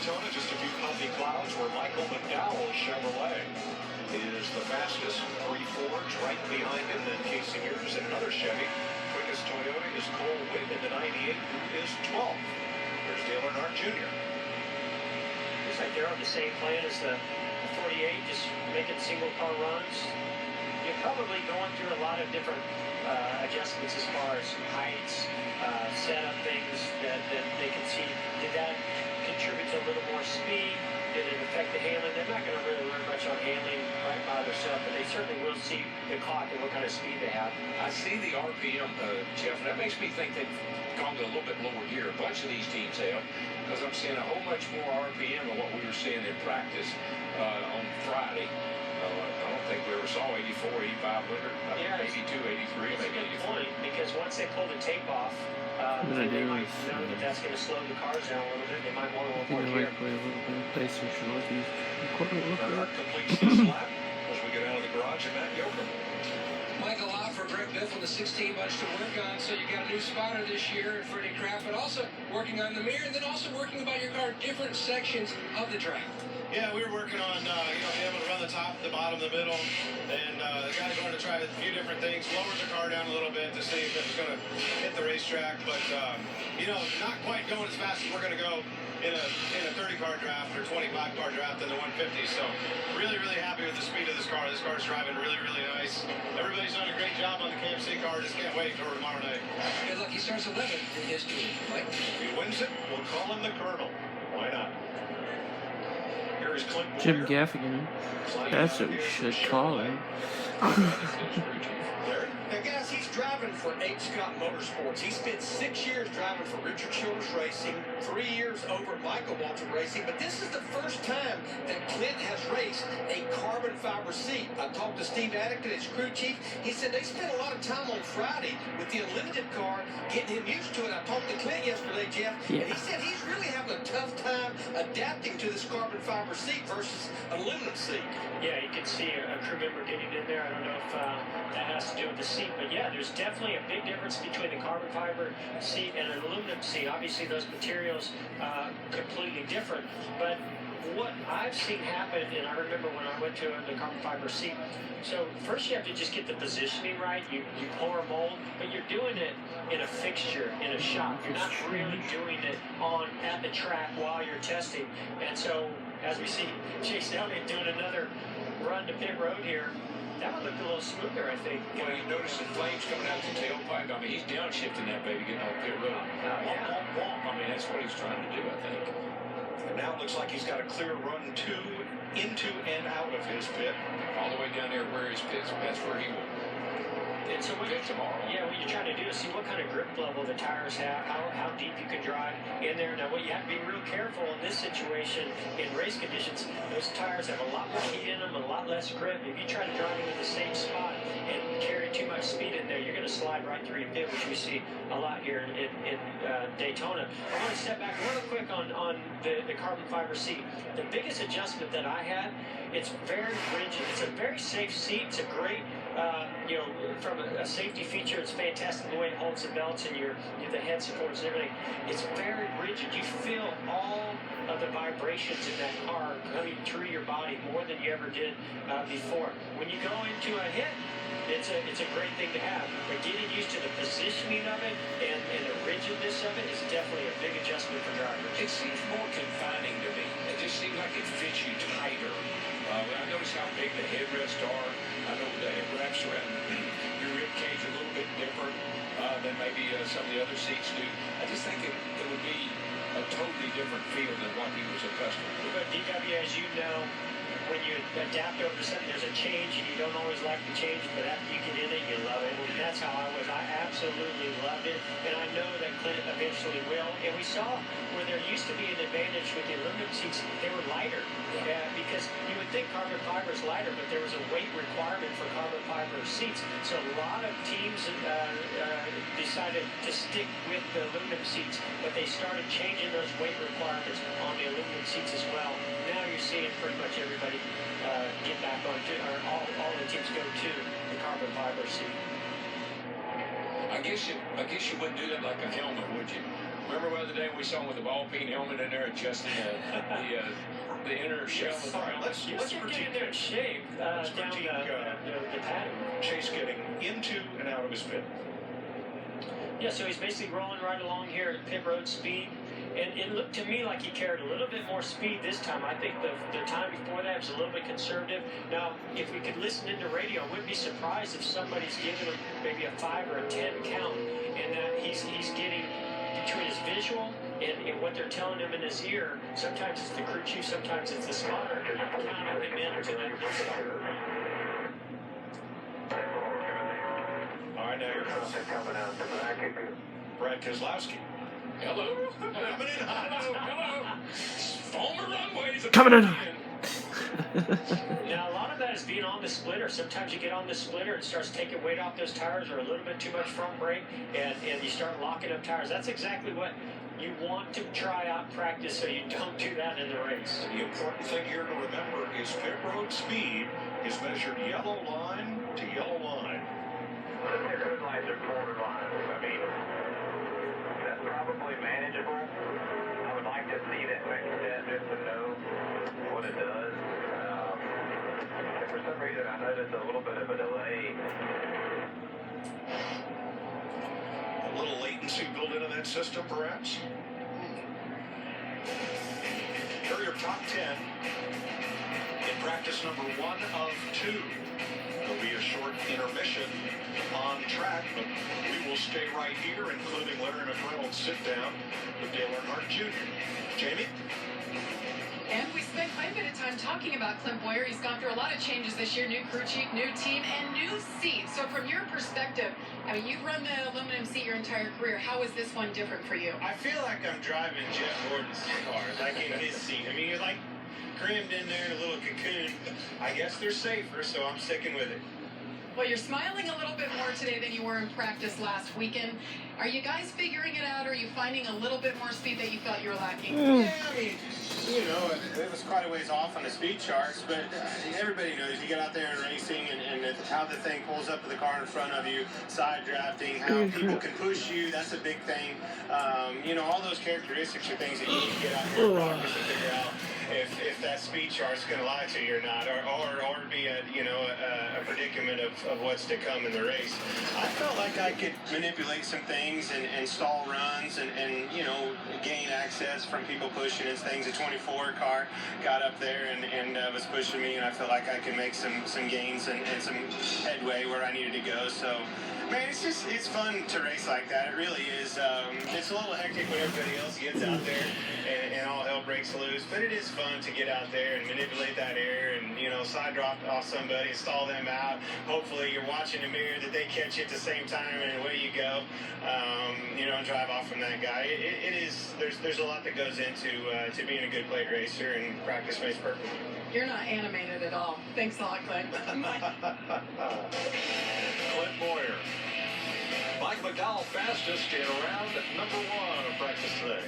Daytona, just a few puffy clouds where Michael McDowell Chevrolet is the fastest, 3 Fords right behind him, then Casey Mears and another Chevy. Quickest Toyota is Cole Witt in the 98, who is 12th. There's Dale Earnhardt Jr. Looks like they're on the same plan as the 48, just making single car runs. You're probably going through a lot of different adjustments as far as heights, setup things that they can see. Did that contribute to a little more speed? Did it affect the handling? They're not going to really learn much on handling right by themselves, but they certainly will see the clock and what kind of speed they have. I see the RPM, Jeff, and that makes me think they've gone to a little bit lower gear. A bunch of these teams have, because I'm seeing a whole much more RPM than what we were seeing in practice on Friday. I don't think we ever saw 84, 8,500, yeah, 82, 83, it's maybe a good 84. point, because once they pull the tape off, they might know that that's going to slow the cars down a little bit. They might want to avoid here. Play a little bit of PlayStation with these equipment. Earnhardt completes this lap as we get out of the garage and Matt Yoakum. Michael Ott for Greg Biffle, the 16 bunch to work on. So you got a new spotter this year and Freddie Kraft, but also working on the mirror and then also working about your car, different sections of the track. Yeah, we were working on, being able to run the top, the bottom, the middle, and the guys wanted to try a few different things, lowered the car down a little bit to see if it was going to hit the racetrack, but, not quite going as fast as we're going to go in a 30-car draft or 25-car draft in the 150, so really, really happy with the speed of this car. This car's driving really, really nice. Everybody's done a great job on the KFC car. Just can't wait for tomorrow night. Good luck. He starts 11 in his tour, Mike. If he wins it, we'll call him the Colonel. Why not? Here's Clint Jim Boyer. Gaffigan. That's what we should call him. Now, guys, he's driving for H. Scott Motorsports. He spent 6 years driving for Richard Childress Racing, 3 years over at Michael Waltrip Racing, but this is the first time that Clint has raced a carbon fiber seat. I talked to Steve Addington, his crew chief. He said they spent a lot of time on Friday with the Unlimited car, getting him used to it. I talked to Clint yesterday, Jeff, and he said he's really having a tough time adapting to this carbon fiber seat versus an aluminum seat. Yeah, you can see a crew member getting in there. I don't know if that has to do with the seat, but yeah, there's definitely a big difference between the carbon fiber seat and an aluminum seat. Obviously, those materials completely different, but what I've seen happen, and I remember when I went to the carbon fiber seat, so first you have to just get the positioning right. You pour a mold, but you're doing it in a fixture, in a shop. You're not really doing it at the track while you're testing. And so, as we see Chase Elliott doing another run to pit road here, that would look a little smoother, I think. Well, you notice the flames coming out the tailpipe. I mean, he's downshifting that baby, getting on pit road. Yeah. I mean, that's what he's trying to do, I think. And now it looks like he's got a clear run into and out of his pit. All the way down there where his pit's. That's where he will And so pit tomorrow. Yeah, what you're trying to do is see what kind of grip level the tires have, how deep you can drive in there. Now, what you have to be real careful in this situation, in race conditions, those tires have a lot more heat in them, a lot less grip. If you try to drive into the same spot and carry too much speed in there, you're going to slide right through your pit, which we see a lot here in Daytona. I want to step back real quick on the carbon fiber seat. The biggest adjustment that I had, it's very rigid. It's a very safe seat. It's a great, from a safety feature, it's fantastic the way it holds the belts and the head supports and everything. It's very rigid. You feel all of the vibrations in that car coming through your body more than you ever did before. When you go into a hit, it's a great thing to have. But getting used to the positioning of it and the rigidness of it is definitely a big adjustment for drivers. It seems more confining to me. It just seems like it fits you tighter. I notice how big the headrests are. I know the head wraps around your rib cage a little bit different than maybe some of the other seats do. I just think it would be a totally different feel than what he was accustomed to. But DW, as you know, when you adapt over to something, there's a change, and you don't always like the change, but after you get in it, you love it. And that's how I was. I absolutely loved it, and I know that Clint eventually will. And we saw where there used to be an advantage with the aluminum seats, they were lighter. Because you would think carbon fiber is lighter, but there was a weight requirement for carbon fiber seats. So a lot of teams decided to stick with the aluminum seats, but they started changing those weight requirements on the aluminum seats as well. Now you're seeing pretty much everybody get back onto, or all the teams go to the carbon fiber seat. I guess you wouldn't do that like a helmet, would you? Remember the other day we saw him with the ball peen helmet in there adjusting the inner shell of the helmet? Let's Get critique in there in shape Let's down critique, the pattern. Chase getting into and out of his pit. Yeah, so he's basically rolling right along here at pit road speed. And it looked to me like he carried a little bit more speed this time. I think the time before that was a little bit conservative. Now, if we could listen into radio, I wouldn't be surprised if somebody's giving him maybe a 5 or a 10 count, and that he's getting between his visual and what they're telling him in his ear. Sometimes it's the crew chief, sometimes it's the spotter, counting him in to that. All right, now you're coming out to Brad Keselowski. Hello. Coming in hot. Hello. Former runways. Coming in. Now, a lot of that is being on the splitter. Sometimes you get on the splitter, it starts taking weight off those tires, or a little bit too much front brake, and you start locking up tires. That's exactly what you want to try out practice, so you don't do that in the race. The important thing here to remember is pit road speed is measured yellow line to yellow line. The pit road lines are quarter lines. I mean, that's probably manageable. I would like to see that measure that just to know what it does. And for some reason, I noticed a little bit of a delay. A little latency built into that system, perhaps. Here your top 10 in practice number 1 of 2. There'll be a short intermission on track, but we will stay right here, including Larry McReynolds' sit-down with Dale Earnhardt Jr. Jamie? And we spent quite a bit of time talking about Clint Boyer. He's gone through a lot of changes this year, new crew chief, new team, and new seat. So from your perspective, I mean, you've run the aluminum seat your entire career. How is this one different for you? I feel like I'm driving Jeff Gordon's car, like in his seat. I mean, you're like crammed in there in a little cocoon. I guess they're safer, so I'm sticking with it. Well, you're smiling a little bit more today than you were in practice last weekend. Are you guys figuring it out, or are you finding a little bit more speed that you felt you were lacking? Yeah, I mean, you know, it was quite a ways off on the speed charts, but everybody knows you get out there and racing and how the thing pulls up to the car in front of you, side drafting, how people can push you, that's a big thing. You know, all those characteristics are things that you need to get out there and practice and figure out if that speed chart's going to lie to you or not, or be a predicament of what's to come in the race. I felt like I could manipulate some things and stall runs and you know, gain access from people pushing and things. The 24 car got up there and was pushing me, and I felt like I could make some gains and some headway where I needed to go. So, man, it's fun to race like that. It really is. It's a little hectic when everybody else gets out there and all hell breaks loose, but it is fun to get out there and manipulate that air and, you know, side drop off somebody and stall them out. Hopefully you're watching the mirror that they catch you at the same time, and away you go. You know, and drive off from that guy. It is. There's a lot that goes into to being a good plate racer, and practice makes perfect. You're not animated at all. Thanks a lot, Clint. Clint Boyer. Mike McDowell fastest in round number 1 of practice today.